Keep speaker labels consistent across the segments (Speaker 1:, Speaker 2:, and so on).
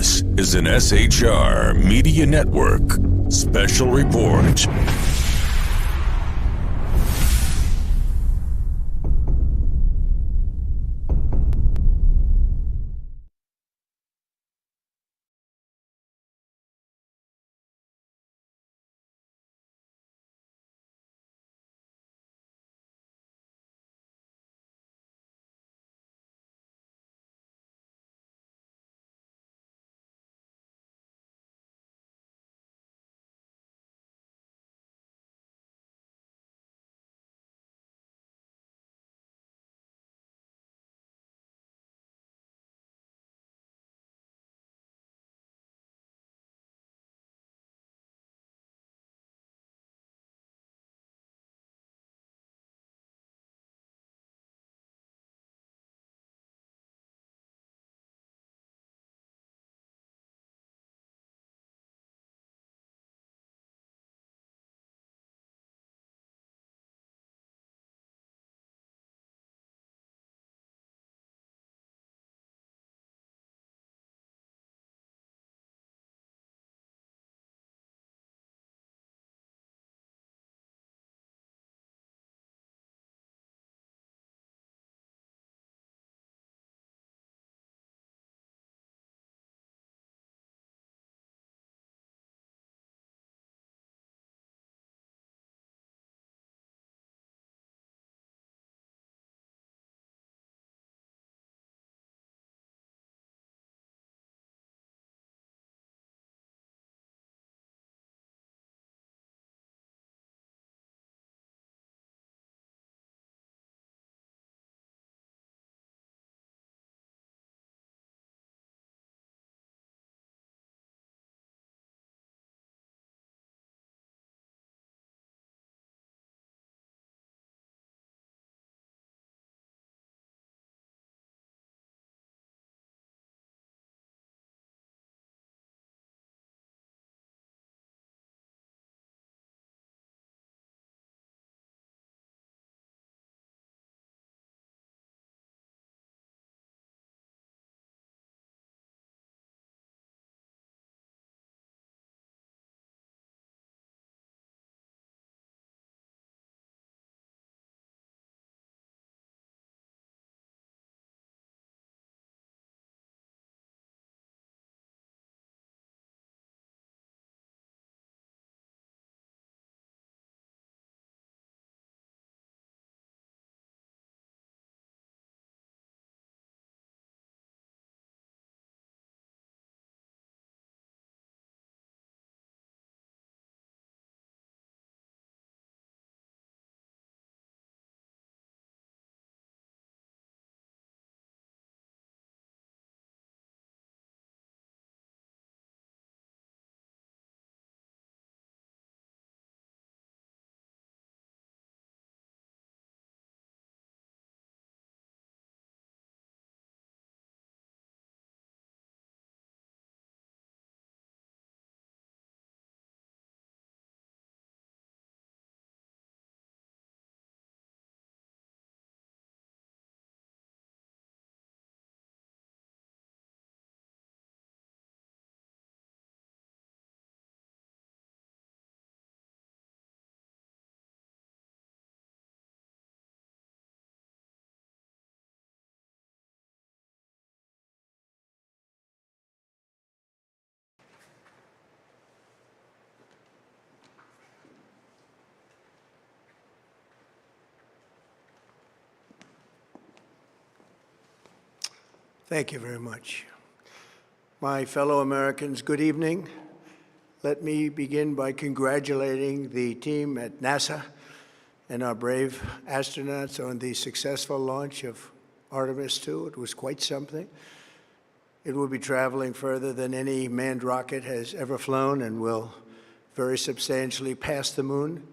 Speaker 1: This is an SHR Media Network special report.
Speaker 2: Thank you very much. My fellow Americans, good evening. Let me begin by congratulating the team at NASA and our brave astronauts on the successful launch of Artemis II. It was quite something. It will be traveling further than any manned rocket has ever flown and will very substantially pass the moon,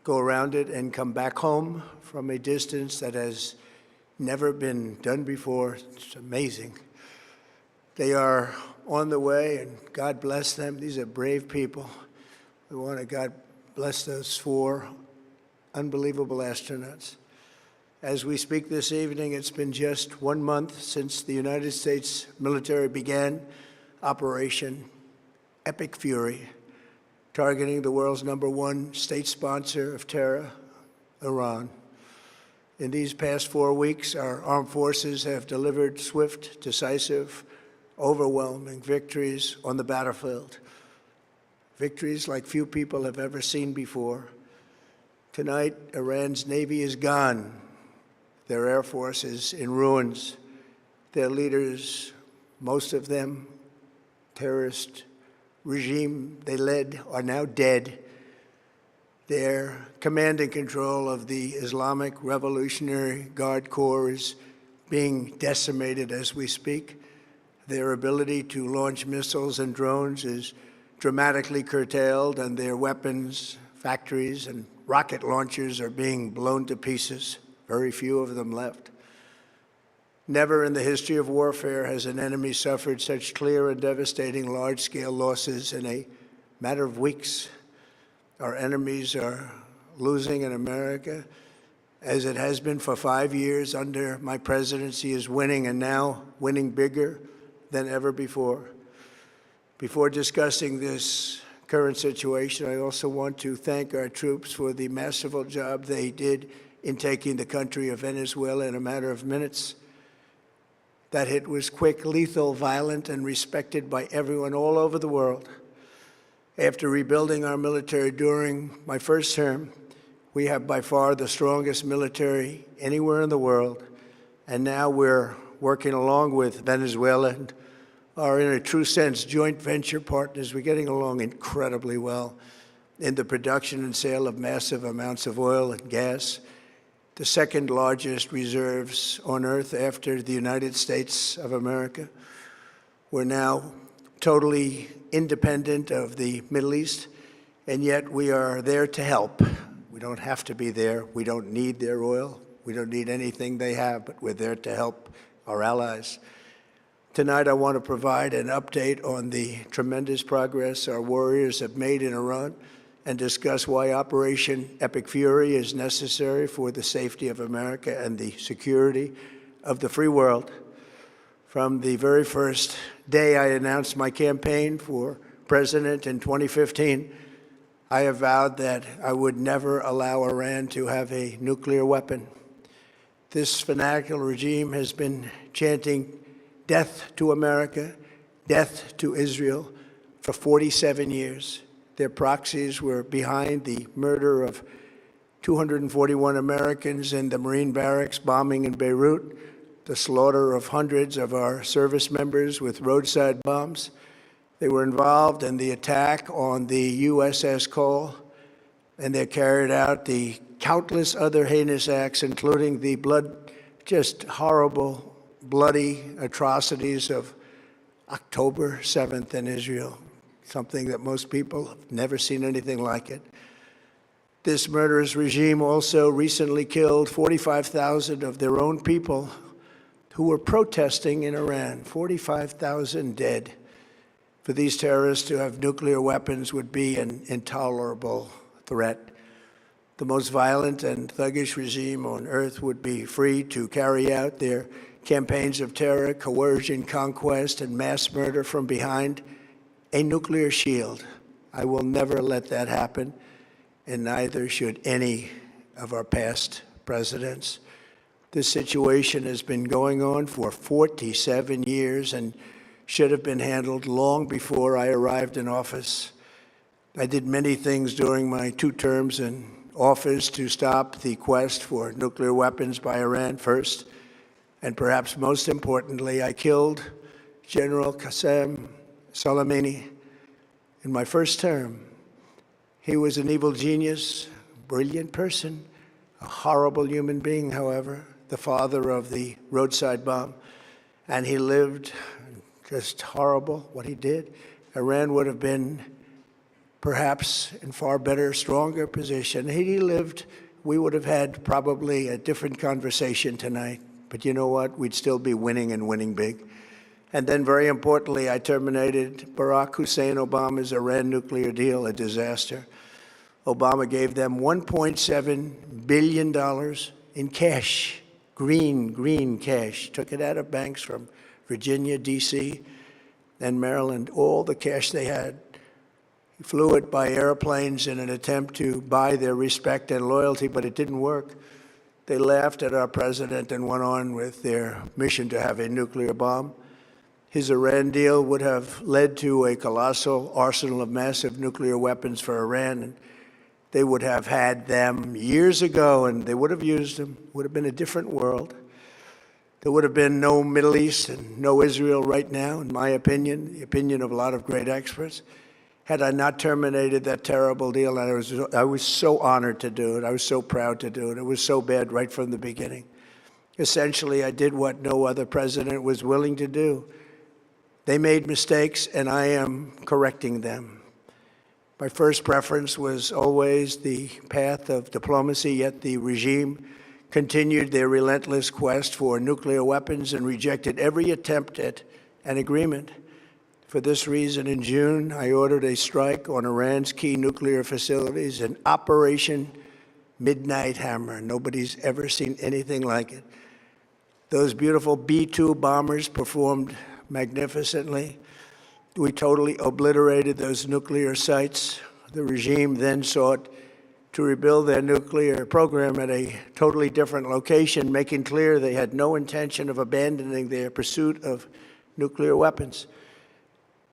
Speaker 2: go around it, and come back home from a distance that has never been done before. It's amazing. They are on the way, and God bless them. These are brave people. We want to God bless those 4 unbelievable astronauts. As we speak this evening, it's been just 1 month since the United States military began Operation Epic Fury, targeting the world's #1 state sponsor of terror, Iran. In these past 4 weeks, our armed forces have delivered swift, decisive, overwhelming victories on the battlefield, victories like few people have ever seen before. Tonight, Iran's Navy is gone. Their Air Force is in ruins. Their leaders, most of them terrorist regime they led, are now dead. Their command and control of the Islamic Revolutionary Guard Corps is being decimated as we speak. Their ability to launch missiles and drones is dramatically curtailed, and their weapons, factories, and rocket launchers are being blown to pieces. Very few of them left. Never in the history of warfare has an enemy suffered such clear and devastating large-scale losses in a matter of weeks. Our enemies are losing in America, as it has been for 5 years under my presidency, is winning, and now winning bigger than ever before. Before discussing this current situation, I also want to thank our troops for the masterful job they did in taking the country of Venezuela in a matter of minutes. That hit was quick, lethal, violent, and respected by everyone all over the world. After rebuilding our military during my first term, we have by far the strongest military anywhere in the world. And now we're working along with Venezuela and are, in a true sense, joint venture partners. We're getting along incredibly well in the production and sale of massive amounts of oil and gas, the second largest reserves on Earth after the United States of America. We're now totally independent of the Middle East, and yet we are there to help. We don't have to be there. We don't need their oil. We don't need anything they have, but we're there to help our allies. Tonight, I want to provide an update on the tremendous progress our warriors have made in Iran and discuss why Operation Epic Fury is necessary for the safety of America and the security of the free world. From the very first day I announced my campaign for president in 2015, I have vowed that I would never allow Iran to have a nuclear weapon. This fanatical regime has been chanting death to America, death to Israel for 47 years. Their proxies were behind the murder of 241 Americans in the Marine barracks bombing in Beirut, the slaughter of hundreds of our service members with roadside bombs. They were involved in the attack on the USS Cole, and they carried out the countless other heinous acts, including the just horrible, bloody atrocities of October 7th in Israel, something that most people have never seen anything like it. This murderous regime also recently killed 45,000 of their own people who were protesting in Iran. 45,000 dead. For these terrorists to have nuclear weapons would be an intolerable threat. The most violent and thuggish regime on earth would be free to carry out their campaigns of terror, coercion, conquest, and mass murder from behind a nuclear shield. I will never let that happen, and neither should any of our past presidents. This situation has been going on for 47 years and should have been handled long before I arrived in office. I did many things during my 2 terms in office to stop the quest for nuclear weapons by Iran first, and perhaps most importantly, I killed General Qasem Soleimani in my first term. He was an evil genius, brilliant person, a horrible human being, however, the father of the roadside bomb, and he lived just horrible what he did. Iran would have been perhaps in far better, stronger position. Had he lived, we would have had probably a different conversation tonight. But you know what? We'd still be winning and winning big. And then, very importantly, I terminated Barack Hussein Obama's Iran nuclear deal, a disaster. Obama gave them $1.7 billion in cash, green cash, took it out of banks from Virginia, D.C., and Maryland all the cash they had. He flew it by airplanes in an attempt to buy their respect and loyalty, but it didn't work. They laughed at our president and went on with their mission to have a nuclear bomb. His Iran deal would have led to a colossal arsenal of massive nuclear weapons for Iran, and they would have had them years ago, and they would have used them. It would have been a different world. There would have been no Middle East and no Israel right now, in my opinion, the opinion of a lot of great experts, had I not terminated that terrible deal. And I was so honored to do it. I was so proud to do it. It was so bad right from the beginning. Essentially, I did what no other president was willing to do. They made mistakes, and I am correcting them. My first preference was always the path of diplomacy, yet the regime continued their relentless quest for nuclear weapons and rejected every attempt at an agreement. For this reason, in June, I ordered a strike on Iran's key nuclear facilities, an Operation Midnight Hammer. Nobody's ever seen anything like it. Those beautiful B-2 bombers performed magnificently. We totally obliterated those nuclear sites. The regime then sought to rebuild their nuclear program at a totally different location, making clear they had no intention of abandoning their pursuit of nuclear weapons.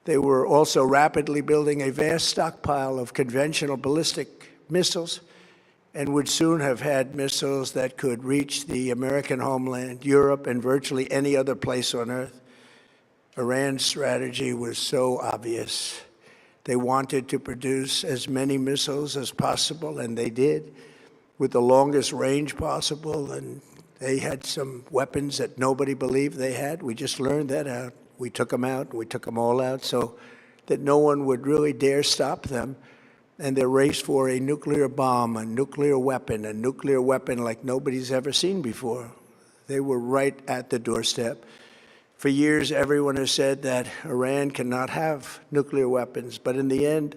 Speaker 2: They were also rapidly building a vast stockpile of conventional ballistic missiles and would soon have had missiles that could reach the American homeland, Europe, and virtually any other place on Earth. Iran's strategy was so obvious. They wanted to produce as many missiles as possible, and they did, with the longest range possible. And they had some weapons that nobody believed they had. We just learned that out. We took them out. We took them all out so that no one would really dare stop them. And their race for a nuclear bomb, a nuclear weapon like nobody's ever seen before. They were right at the doorstep. For years, everyone has said that Iran cannot have nuclear weapons, but in the end,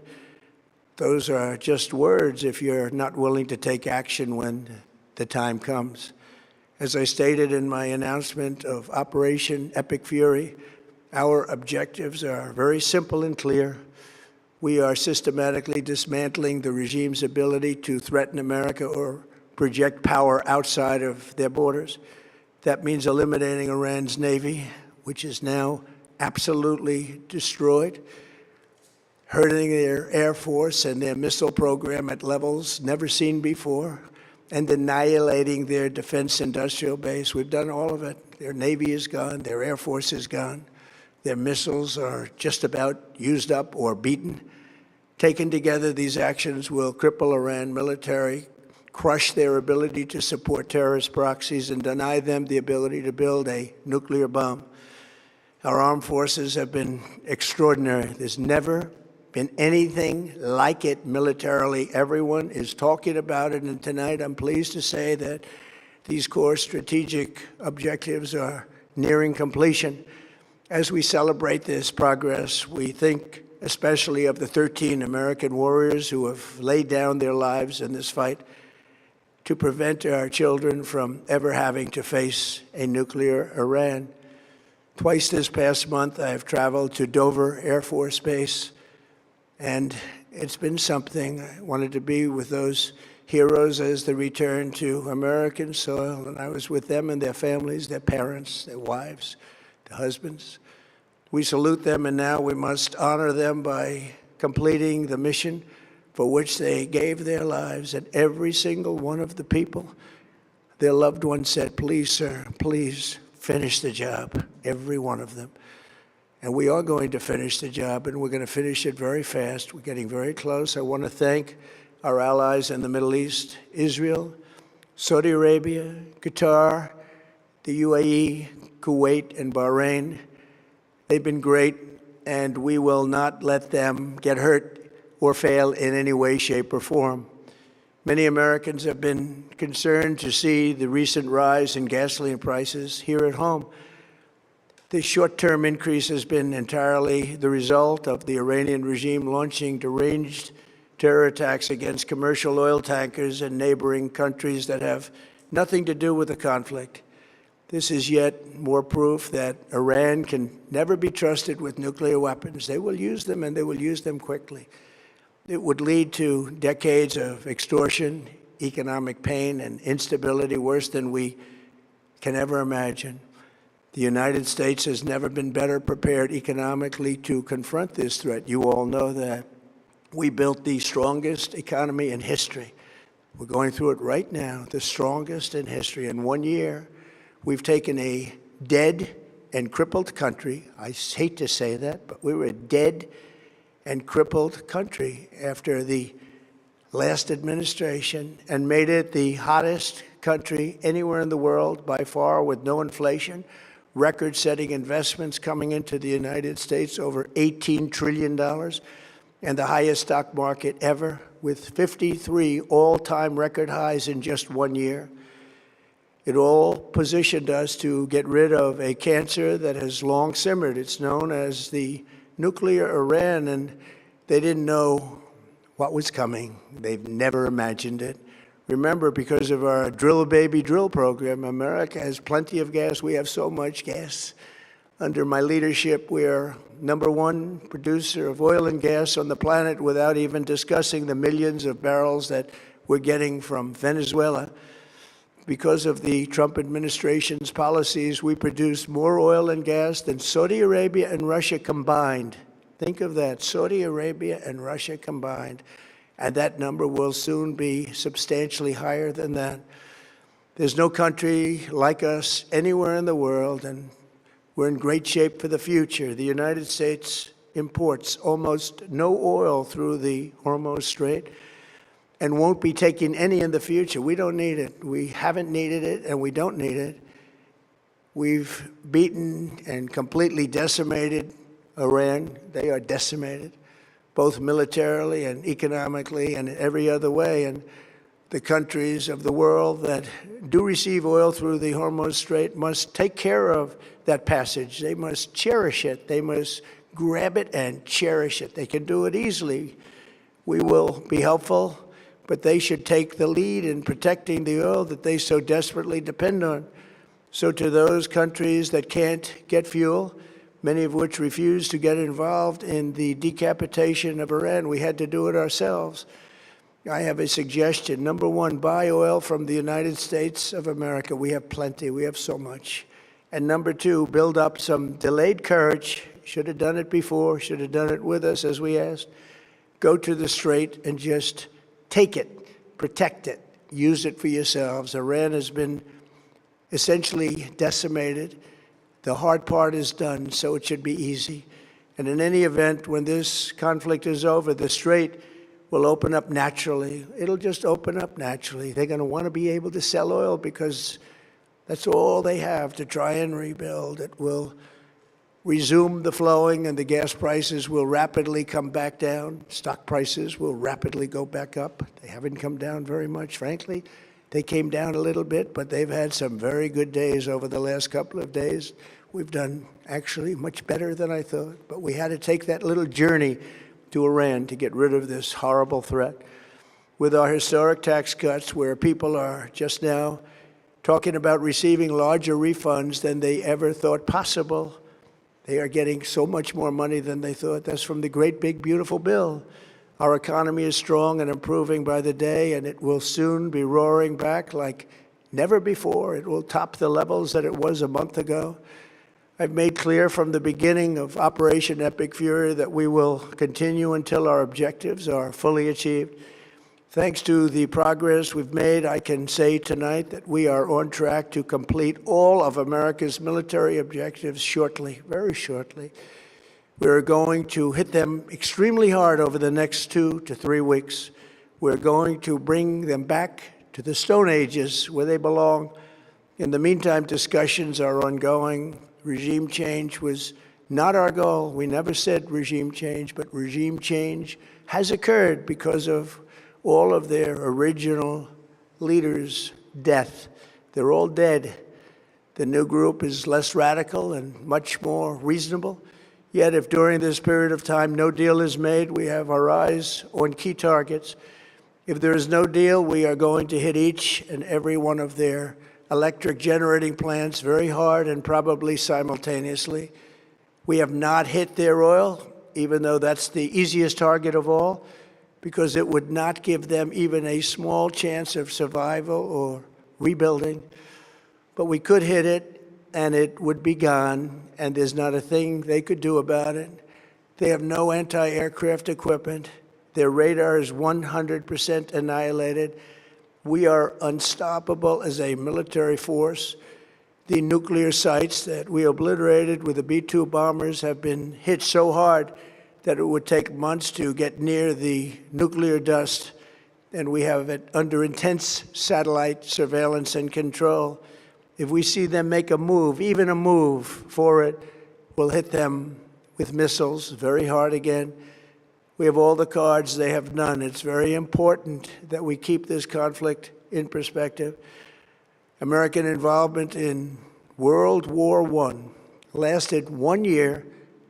Speaker 2: those are just words if you're not willing to take action when the time comes. As I stated in my announcement of Operation Epic Fury, our objectives are very simple and clear. We are systematically dismantling the regime's ability to threaten America or project power outside of their borders. That means eliminating Iran's Navy, which is now absolutely destroyed, hurting their Air Force and their missile program at levels never seen before, and annihilating their defense industrial base. We've done all of it. Their Navy is gone, their Air Force is gone, their missiles are just about used up or beaten. Taken together, these actions will cripple Iran military, crush their ability to support terrorist proxies, and deny them the ability to build a nuclear bomb. Our armed forces have been extraordinary. There's never been anything like it militarily. Everyone is talking about it, and tonight I'm pleased to say that these core strategic objectives are nearing completion. As we celebrate this progress, we think especially of the 13 American warriors who have laid down their lives in this fight to prevent our children from ever having to face a nuclear Iran. Twice this past month, I have traveled to Dover Air Force Base, and it's been something. I wanted to be with those heroes as they return to American soil, and I was with them and their families, their parents, their wives, their husbands. We salute them, and now we must honor them by completing the mission for which they gave their lives. And every single one of the people, their loved ones said, "Please, sir, please finish the job," every one of them. And we are going to finish the job, and we're going to finish it very fast. We're getting very close. I want to thank our allies in the Middle East, Israel, Saudi Arabia, Qatar, the UAE, Kuwait, and Bahrain. They've been great, and we will not let them get hurt or fail in any way, shape, or form. Many Americans have been concerned to see the recent rise in gasoline prices here at home. The short-term increase has been entirely the result of the Iranian regime launching deranged terror attacks against commercial oil tankers in neighboring countries that have nothing to do with the conflict. This is yet more proof that Iran can never be trusted with nuclear weapons. They will use them, and they will use them quickly. It would lead to decades of extortion, economic pain, and instability worse than we can ever imagine. The United States has never been better prepared economically to confront this threat. You all know that. We built the strongest economy in history. We're going through it right now, the strongest in history. In 1 year, we've taken a dead and crippled country. I hate to say that, but we were a dead and crippled country after the last administration and made it the hottest country anywhere in the world by far, with no inflation, record-setting investments coming into the United States, over $18 trillion, and the highest stock market ever, with 53 all-time record highs in just 1 year. It all positioned us to get rid of a cancer that has long simmered. It's known as the nuclear Iran, and they didn't know what was coming. They've never imagined it. Remember, because of our drill baby drill program, America has plenty of gas. We have so much gas. Under my leadership, we're #1 producer of oil and gas on the planet, without even discussing the millions of barrels that we're getting from Venezuela. Because of the Trump administration's policies, we produce more oil and gas than Saudi Arabia and Russia combined. Think of that, Saudi Arabia and Russia combined. And that number will soon be substantially higher than that. There's no country like us anywhere in the world, and we're in great shape for the future. The United States imports almost no oil through the Hormuz Strait and won't be taking any in the future. We don't need it. We haven't needed it, and we don't need it. We've beaten and completely decimated Iran. They are decimated, both militarily and economically and every other way. And the countries of the world that do receive oil through the Hormuz Strait must take care of that passage. They must cherish it. They must grab it and cherish it. They can do it easily. We will be helpful, but they should take the lead in protecting the oil that they so desperately depend on. So to those countries that can't get fuel, many of which refuse to get involved in the decapitation of Iran, we had to do it ourselves. I have a suggestion. #1, buy oil from the United States of America. We have plenty. We have so much. And #2, build up some delayed courage. Should have done it before. Should have done it with us, as we asked. Go to the Strait and just take it, protect it, use it for yourselves. Iran has been essentially decimated. The hard part is done, so it should be easy. And in any event, when this conflict is over, the Strait will open up naturally. It'll just open up naturally. They're going to want to be able to sell oil because that's all they have to try and rebuild. It will resume the flowing, and the gas prices will rapidly come back down. Stock prices will rapidly go back up. They haven't come down very much, frankly. They came down a little bit, but they've had some very good days over the last couple of days. We've done actually much better than I thought, but we had to take that little journey to Iran to get rid of this horrible threat. With our historic tax cuts, where people are just now talking about receiving larger refunds than they ever thought possible, they are getting so much more money than they thought. That's from the great, big, beautiful bill. Our economy is strong and improving by the day, and it will soon be roaring back like never before. It will top the levels that it was a month ago. I've made clear from the beginning of Operation Epic Fury that we will continue until our objectives are fully achieved. Thanks to the progress we've made, I can say tonight that we are on track to complete all of America's military objectives shortly, very shortly. We're going to hit them extremely hard over the next 2 to 3 weeks. We're going to bring them back to the Stone Ages where they belong. In the meantime, discussions are ongoing. Regime change was not our goal. We never said regime change, but regime change has occurred because of all of their original leaders' death. They're all dead. The new group is less radical and much more reasonable. Yet if during this period of time no deal is made, we have our eyes on key targets. If there is no deal, we are going to hit each and every one of their electric generating plants very hard and probably simultaneously. We have not hit their oil, even though that's the easiest target of all, because it would not give them even a small chance of survival or rebuilding. But we could hit it, and it would be gone, and there's not a thing they could do about it. They have no anti-aircraft equipment. Their radar is 100% annihilated. We are unstoppable as a military force. The nuclear sites that we obliterated with the B-2 bombers have been hit so hard that it would take months to get near the nuclear dust, and we have it under intense satellite surveillance and control. If we see them make a move, even a move for it, we'll hit them with missiles very hard again. We have all the cards, they have none. It's very important that we keep this conflict in perspective. American involvement in World War I lasted 1 year,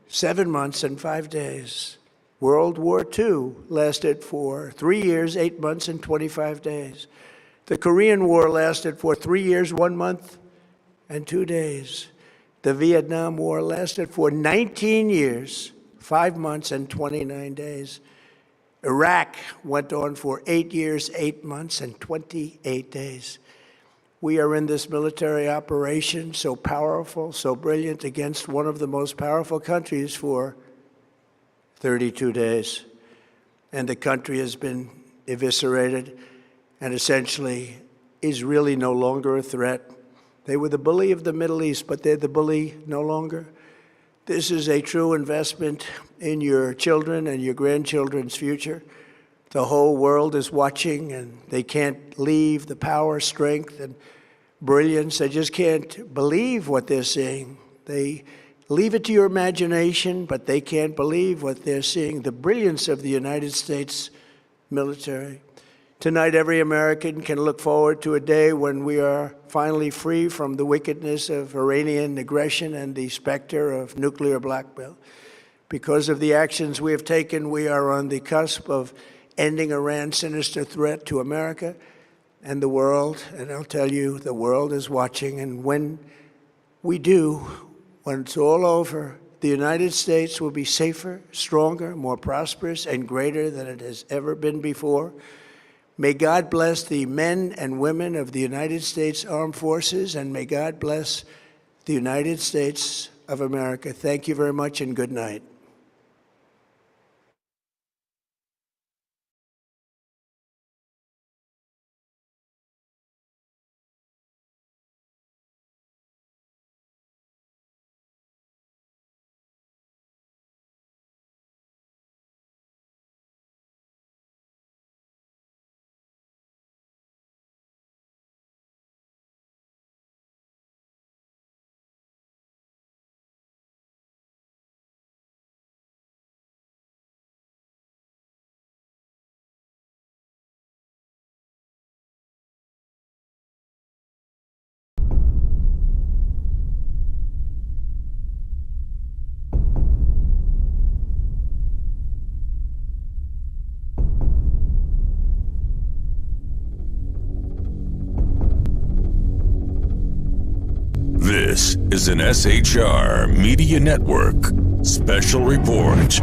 Speaker 2: 7 months, and 5 days. World War II lasted for 3 years, 8 months, and 25 days. The Korean War lasted for 3 years, 1 month, and 2 days. The Vietnam War lasted for 19 years, 5 months, and 29 days. Iraq went on for 8 years, 8 months, and 28 days. We are in this military operation, so powerful, so brilliant, against one of the most powerful countries for 32 days. And the country has been eviscerated and essentially is really no longer a threat. They were the bully of the Middle East, but they're the bully no longer. This is a true investment in your children and your grandchildren's future. The whole world is watching, and they can't leave the power, strength, and brilliance. They just can't believe what they're seeing. They leave it to your imagination, but they can't believe what they're seeing, the brilliance of the United States military. Tonight, every American can look forward to a day when we are finally free from the wickedness of Iranian aggression and the specter of nuclear blackmail. Because of the actions we have taken, we are on the cusp of ending Iran's sinister threat to America and the world. And I'll tell you, the world is watching. And when we do, when it's all over, the United States will be safer, stronger, more prosperous, and greater than it has ever been before. May God bless the men and women of the United States Armed Forces, and may God bless the United States of America. Thank you very much, and good night.
Speaker 1: This is an SHR Media Network special report.